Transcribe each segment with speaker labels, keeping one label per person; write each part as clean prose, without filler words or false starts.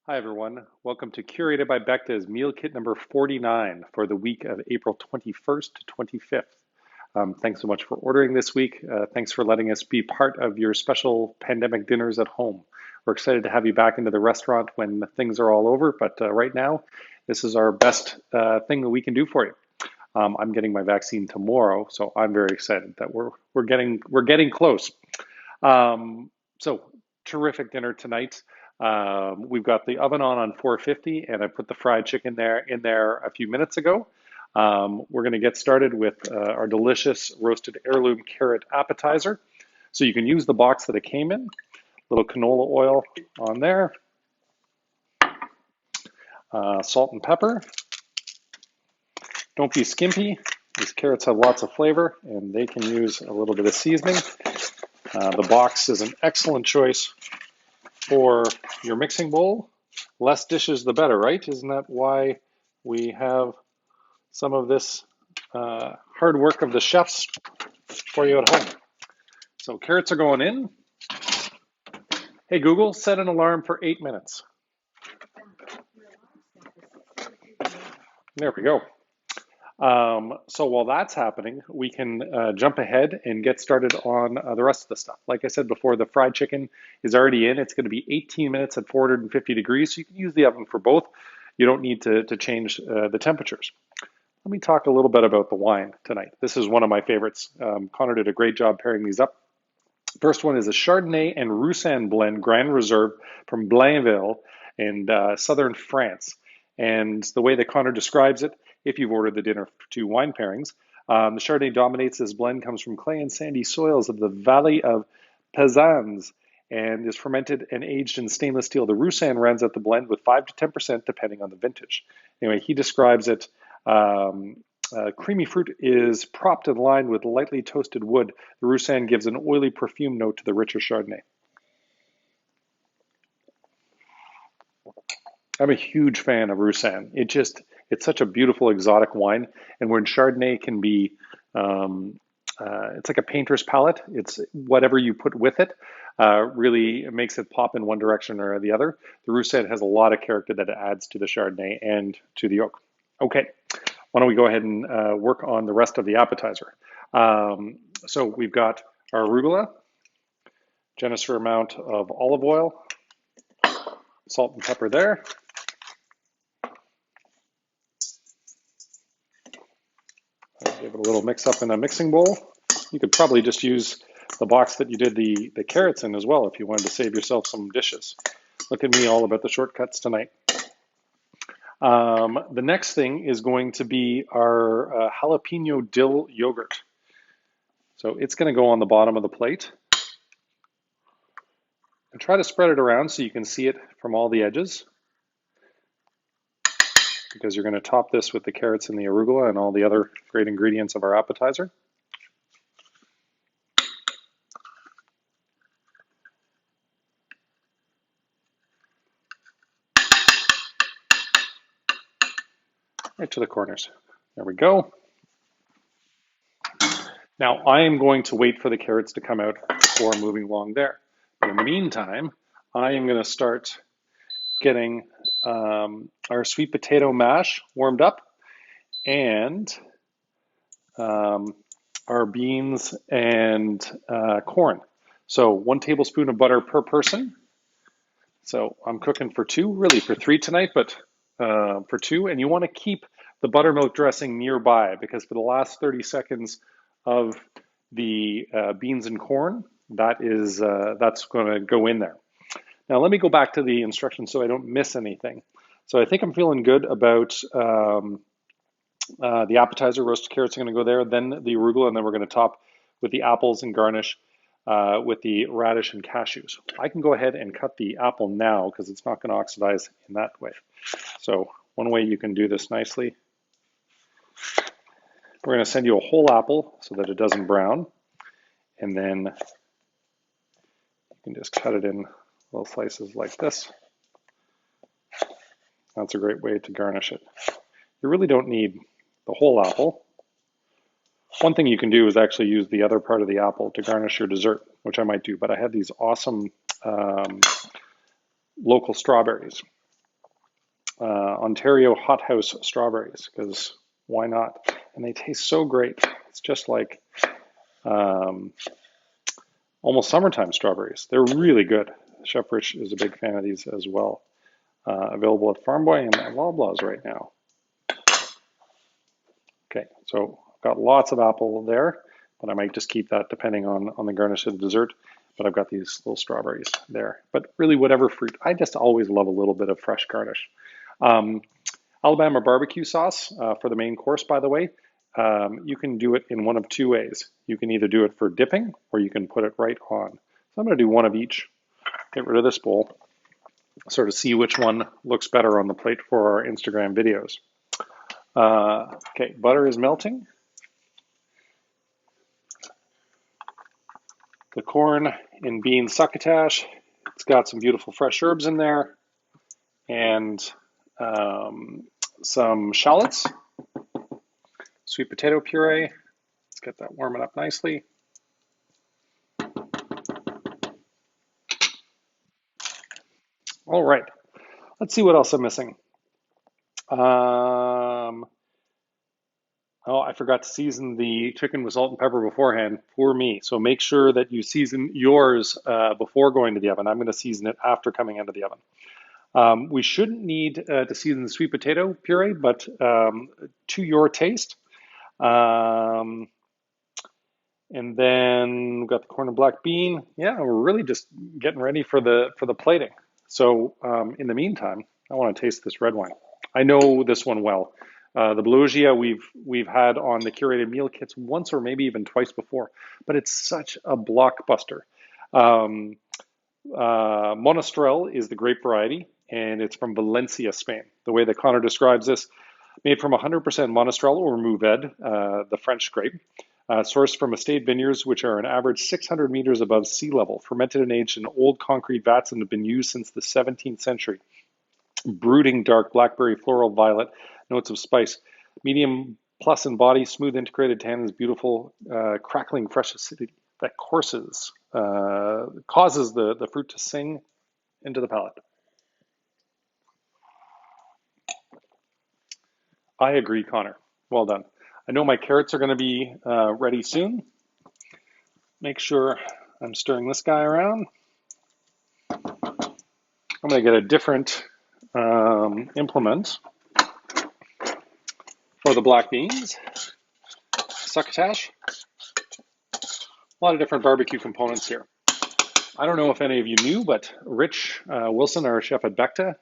Speaker 1: Hi, everyone. Welcome to Curated by Becta's Meal Kit number 49 for the week of April 21st to 25th. Thanks so much for ordering this week. Thanks for letting us be part of your special pandemic dinners at home. We're excited to have you back into the restaurant when things are all over, but right now, this is our best thing that we can do for you. I'm getting my vaccine tomorrow, so I'm very excited that we're getting close. So terrific dinner tonight. We've got the oven on 450, and I put the fried chicken in there a few minutes ago. We're going to get started with our delicious roasted heirloom carrot appetizer. So you can use the box that it came in. Little canola oil on there, salt and pepper. Don't be skimpy. These carrots have lots of flavor, and they can use a little bit of seasoning. The box is an excellent choice for your mixing bowl. Less dishes, the better, right? Isn't that why we have some of this hard work of the chefs for you at home? So carrots are going in. Hey, Google, set an alarm for 8 minutes. There we go. So while that's happening, we can jump ahead and get started on the rest of the stuff. Like I said before, the fried chicken is already in. It's going to be 18 minutes at 450 degrees, so you can use the oven for both. You don't need to change the temperatures. Let me talk a little bit about the wine tonight. This is one of my favorites. Connor did a great job pairing these up. First one is a Chardonnay and Rusan blend, Grand Reserve from Blainville in southern France. And the way that Connor describes it, if you've ordered the dinner for two wine pairings, the Chardonnay dominates. This blend comes from clay and sandy soils of the Valley of Pezans and is fermented and aged in stainless steel. The Rusan rounds out the blend with 5 to 10% depending on the vintage. Anyway, he describes it. Creamy fruit is propped and lined with lightly toasted wood. The Rusan gives an oily perfume note to the richer Chardonnay. I'm a huge fan of Rusan. It's such a beautiful exotic wine, and when Chardonnay can be, it's like a painter's palette. It's whatever you put with it really makes it pop in one direction or the other. The Rusan has a lot of character that it adds to the Chardonnay and to the oak. Okay, why don't we go ahead and work on the rest of the appetizer. So we've got our arugula, generous amount of olive oil, salt and pepper there. Give it a little mix up in a mixing bowl. You could probably just use the box that you did the carrots in as well if you wanted to save yourself some dishes. Look at me all about the shortcuts tonight. The next thing is going to be our jalapeno dill yogurt. So it's going to go on the bottom of the plate. And try to spread it around so you can see it from all the edges, because you're going to top this with the carrots and the arugula and all the other great ingredients of our appetizer. Right to the corners. There we go. Now I am going to wait for the carrots to come out before moving along there. But in the meantime, I am going to start getting our sweet potato mash warmed up and our beans and corn. So 1 tablespoon of butter per person. So I'm cooking for 2, really for 3 tonight, but for 2. And you want to keep the buttermilk dressing nearby, because for the last 30 seconds of the beans and corn, that's going to go in there. Now let me go back to the instructions so I don't miss anything. So I think I'm feeling good about the appetizer. Roasted carrots are going to go there, then the arugula, and then we're going to top with the apples and garnish with the radish and cashews. I can go ahead and cut the apple now because it's not going to oxidize in that way. So one way you can do this nicely, we're going to send you a whole apple so that it doesn't brown, and then you can just cut it in little slices like this. That's a great way to garnish it. You really don't need the whole apple. One thing you can do is actually use the other part of the apple to garnish your dessert, which I might do, but I had these awesome local strawberries. Ontario hothouse strawberries, because why not? And they taste so great. It's just like um, almost summertime strawberries. They're really good. Chef Rich is a big fan of these as well. Available at Farm Boy and at Loblaws right now. Okay, so I've got lots of apple there, but I might just keep that depending on the garnish of the dessert. But I've got these little strawberries there. But really, whatever fruit, I just always love a little bit of fresh garnish. Um, Alabama barbecue sauce for the main course, by the way. You can do it in one of two ways. You can either do it for dipping or you can put it right on. So I'm going to do one of each. Get rid of this bowl. Sort of see which one looks better on the plate for our Instagram videos. Okay, butter is melting. The corn and bean succotash. It's got some beautiful fresh herbs in there and some shallots, sweet potato puree. Let's get that warming up nicely. All right, let's see what else I'm missing. Oh, I forgot to season the chicken with salt and pepper beforehand. Poor me. So make sure that you season yours before going to the oven. I'm going to season it after coming out of the oven. We shouldn't need to season the sweet potato puree, but to your taste. And then we've got the corn and black bean. Yeah, we're really just getting ready for the plating. So in the meantime, I want to taste this red wine. I know this one well. The Blaugia we've had on the curated meal kits once or maybe even twice before, but it's such a blockbuster. Monastrell is the grape variety, and it's from Valencia, Spain. The way that Connor describes this, made from 100% Monastrell or Mourvedre, the French grape, sourced from estate vineyards, which are an average 600 meters above sea level, fermented and aged in old concrete vats and have been used since the 17th century. Brooding dark blackberry, floral, violet, notes of spice. Medium plus in body, smooth integrated tannins, beautiful, crackling fresh acidity that causes the fruit to sing into the palate. I agree, Connor. Well done. I know my carrots are going to be ready soon. Make sure I'm stirring this guy around. I'm going to get a different implement for the black beans. Succotash. A lot of different barbecue components here. I don't know if any of you knew, but Rich Wilson, our chef at Becta,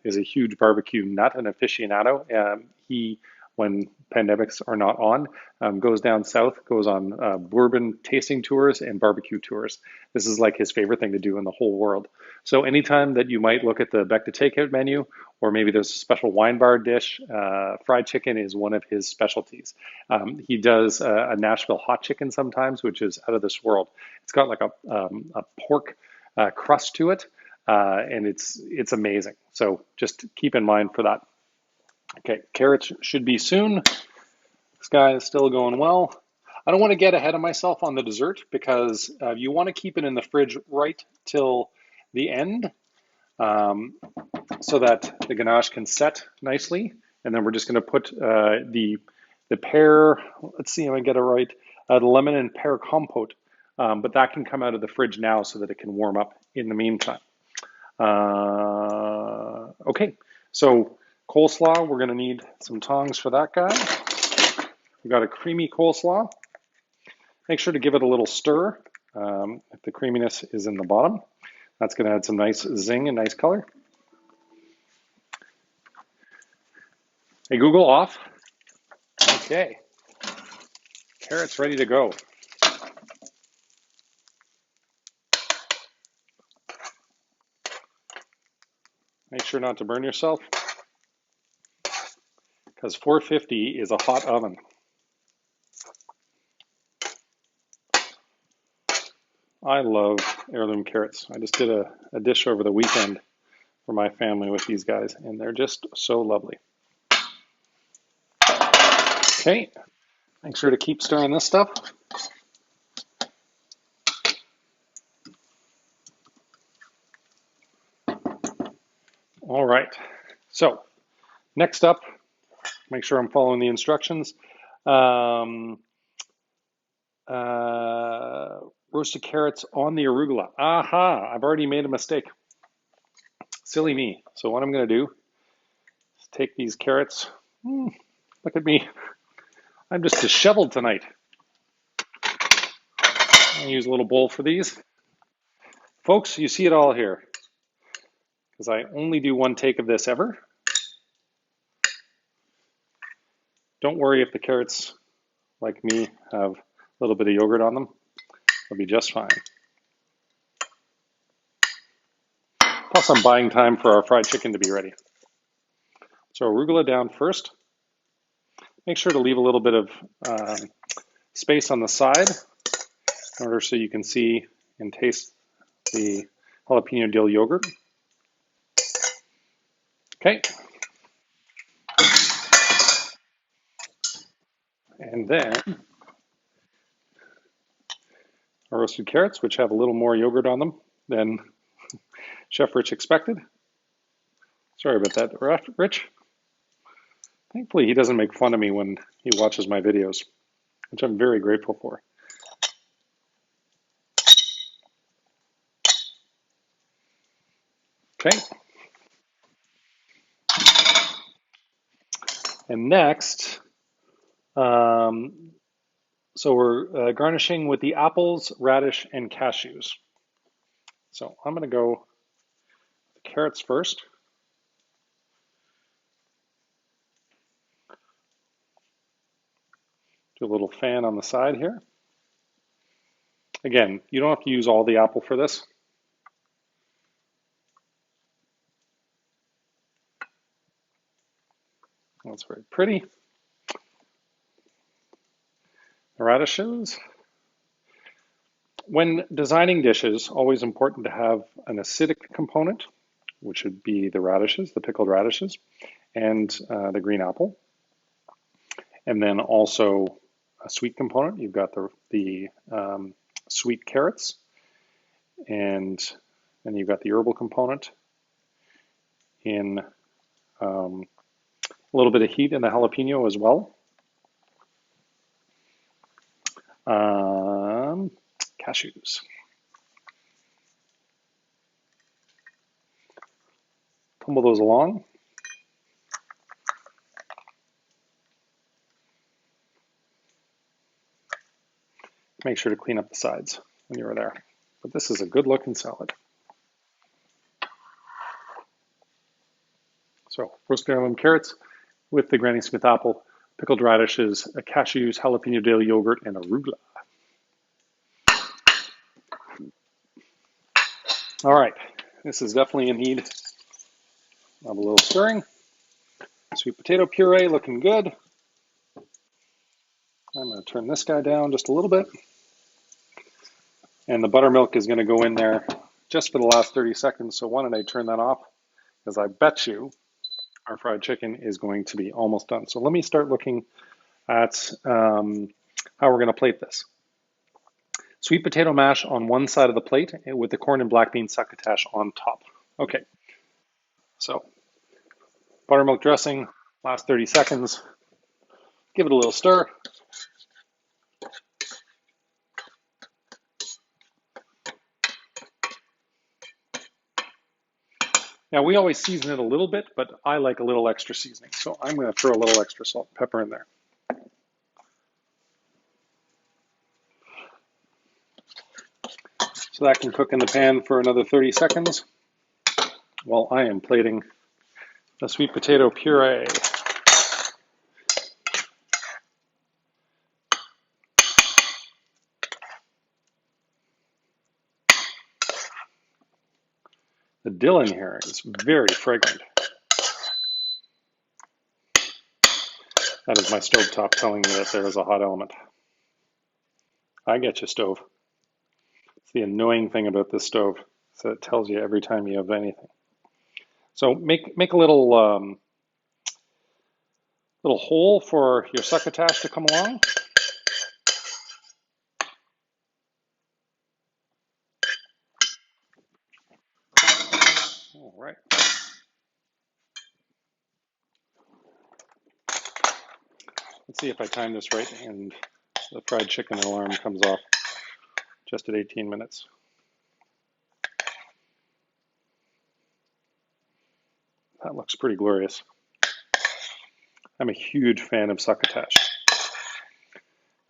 Speaker 1: is a huge barbecue nut and aficionado. He, when pandemics are not on, goes down south, goes on bourbon tasting tours and barbecue tours. This is like his favorite thing to do in the whole world. So anytime that you might look at the Becta takeout menu, or maybe there's a special wine bar dish, fried chicken is one of his specialties. He does a Nashville hot chicken sometimes, which is out of this world. It's got like a pork crust to it, and it's amazing. So just keep in mind for that. Okay, carrots should be soon. This guy is still going well. I don't want to get ahead of myself on the dessert because you want to keep it in the fridge right till the end so that the ganache can set nicely. And then we're just going to put the pear, let's see if I get it right, the lemon and pear compote. But that can come out of the fridge now so that it can warm up in the meantime. Okay, so coleslaw, we're going to need some tongs for that guy. We've got a creamy coleslaw. Make sure to give it a little stir if the creaminess is in the bottom. That's going to add some nice zing and nice color. Hey, Google, off. Okay. Carrots ready to go. Make sure not to burn yourself because 450 is a hot oven. I love heirloom carrots. I just did a dish over the weekend for my family with these guys, and they're just so lovely. Okay, make sure to keep stirring this stuff. All right, so Next up, make sure I'm following the instructions. Um, Roasted carrots on the arugula. Aha, I've already made a mistake. Silly me. So what I'm going to do is take these carrots. Look at me. I'm just disheveled tonight. I'll use a little bowl for these. Folks, you see it all here. Because I only do one take of this ever. Don't worry if the carrots, like me, have a little bit of yogurt on them. They'll be just fine. Plus, I'm buying time for our fried chicken to be ready. So arugula down first. Make sure to leave a little bit of space on the side in order so you can see and taste the jalapeno dill yogurt. Okay. And then our roasted carrots, which have a little more yogurt on them than Chef Rich expected. Sorry about that, Rich. Thankfully, he doesn't make fun of me when he watches my videos, which I'm very grateful for. Okay. And next, so we're garnishing with the apples, radish, and cashews. So I'm going to go the carrots first. Do a little fan on the side here. Again, you don't have to use all the apple for this. That's very pretty. The radishes. When designing dishes, always important to have an acidic component, which would be the radishes, the pickled radishes, and the green apple. And then also a sweet component. You've got the sweet carrots, and then you've got the herbal component in a little bit of heat in the jalapeno as well. Cashews. Tumble those along. Make sure to clean up the sides when you're there. But this is a good looking salad. So roasted heirloom carrots with the Granny Smith apple, pickled radishes, cashews, jalapeno dill yogurt, and arugula. All right, this is definitely in need of a little stirring. Sweet potato puree looking good. I'm going to turn this guy down just a little bit. And the buttermilk is going to go in there just for the last 30 seconds. So why don't I turn that off? Because I bet you our fried chicken is going to be almost done. So let me start looking at how we're going to plate this. Sweet potato mash on one side of the plate with the corn and black bean succotash on top. Okay, so buttermilk dressing, last 30 seconds. Give it a little stir. Now, we always season it a little bit, but I like a little extra seasoning. So I'm going to throw a little extra salt and pepper in there. So that can cook in the pan for another 30 seconds while I am plating the sweet potato puree. The dill in here is very fragrant. That is my stovetop telling me that there is a hot element. I get you, stove. It's the annoying thing about this stove. So it tells you every time you have anything. So make a little little hole for your succotash to come along. All right. Let's see if I time this right and the fried chicken alarm comes off just at 18 minutes. That looks pretty glorious. I'm a huge fan of succotash.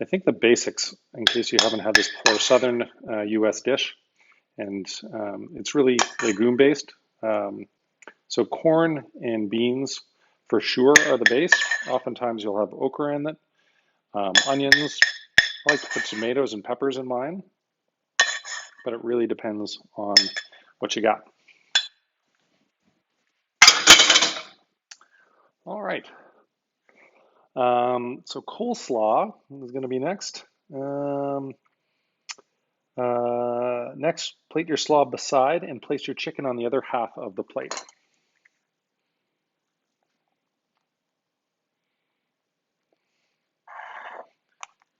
Speaker 1: I think the basics, in case you haven't had this before, southern US dish, and it's really legume based. So corn and beans for sure are the base. Oftentimes you'll have okra in it, onions. I like to put tomatoes and peppers in mine, but it really depends on what you got. All right. So coleslaw is going to be next. Next, plate your slaw beside and place your chicken on the other half of the plate.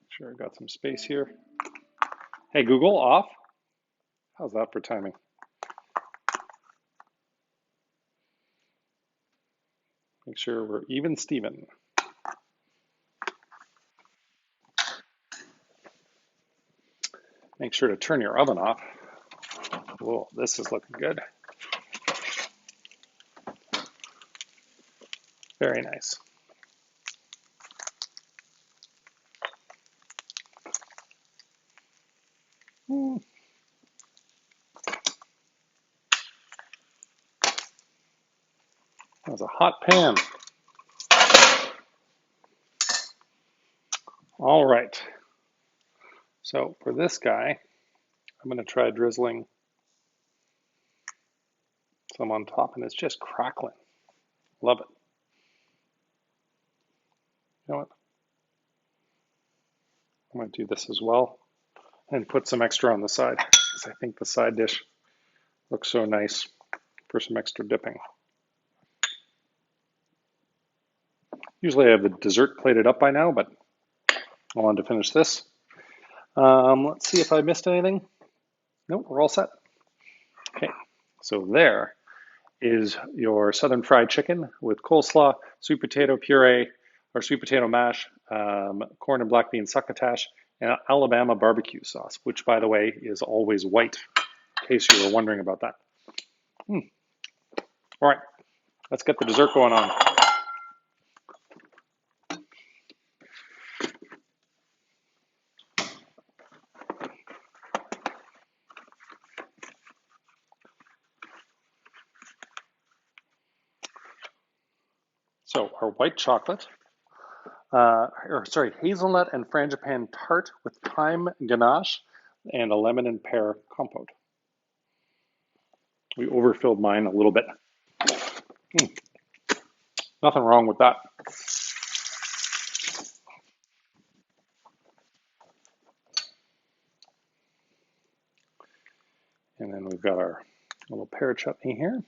Speaker 1: Sure, got some space here. Hey, Google, off. How's that for timing? Make sure we're even Steven. Make sure to turn your oven off. Whoa, this is looking good. Very nice. That was a hot pan. All right. So for this guy, I'm going to try drizzling some on top, and it's just crackling. Love it. You know what? I'm going to do this as well and put some extra on the side because I think the side dish looks so nice for some extra dipping. Usually I have the dessert plated up by now, but I wanted to finish this. Let's see if I missed anything. Nope, we're all set. Okay, so there is your southern fried chicken with coleslaw, sweet potato puree, or sweet potato mash, corn and black bean succotash, and Alabama barbecue sauce, which, by the way, is always white, in case you were wondering about that. All right, let's get the dessert going on. So our white chocolate, hazelnut and frangipane tart with thyme ganache and a lemon and pear compote. We overfilled mine a little bit. Nothing wrong with that. And then we've got our little pear chutney here.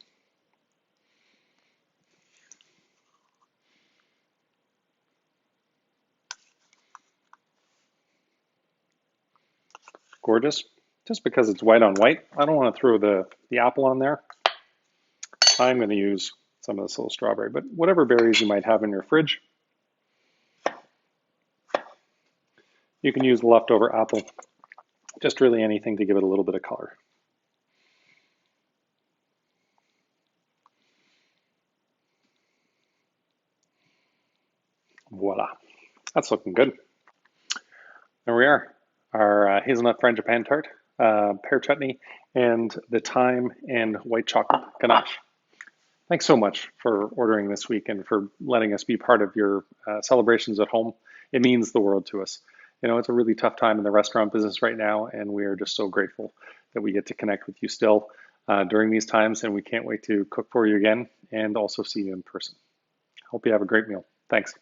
Speaker 1: Gorgeous. Just because it's white on white, I don't want to throw the apple on there. I'm going to use some of this little strawberry, but whatever berries you might have in your fridge, you can use the leftover apple. Just really anything to give it a little bit of color. Voila. That's looking good. There we are. Our hazelnut frangipane tart, pear chutney, and the thyme and white chocolate ganache. Thanks so much for ordering this week and for letting us be part of your celebrations at home. It means the world to us. You know, it's a really tough time in the restaurant business right now, and we are just so grateful that we get to connect with you still during these times, and we can't wait to cook for you again and also see you in person. Hope you have a great meal. Thanks.